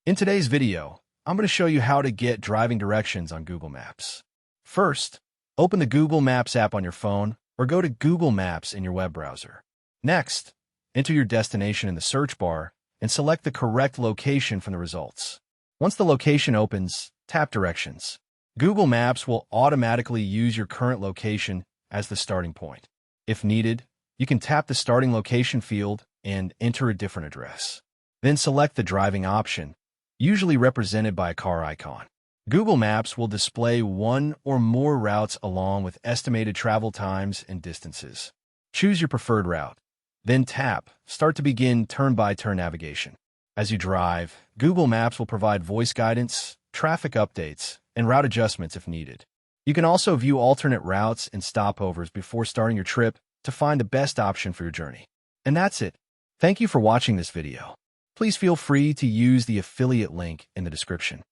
In today's video, I'm going to show you how to get driving directions on Google Maps. First, open the Google Maps app on your phone or go to Google Maps in your web browser. Next, enter your destination in the search bar and select the correct location from the results. Once the location opens, tap Directions. Google Maps will automatically use your current location as the starting point. If needed, you can tap the starting location field and enter a different address. Then select the driving option, usually represented by a car icon. Google Maps will display one or more routes along with estimated travel times and distances. Choose your preferred route. Then tap Start to begin turn-by-turn navigation. As you drive, Google Maps will provide voice guidance, traffic updates, and route adjustments if needed. You can also view alternate routes and stopovers before starting your trip to find the best option for your journey. And that's it. Thank you for watching this video. Please feel free to use the affiliate link in the description.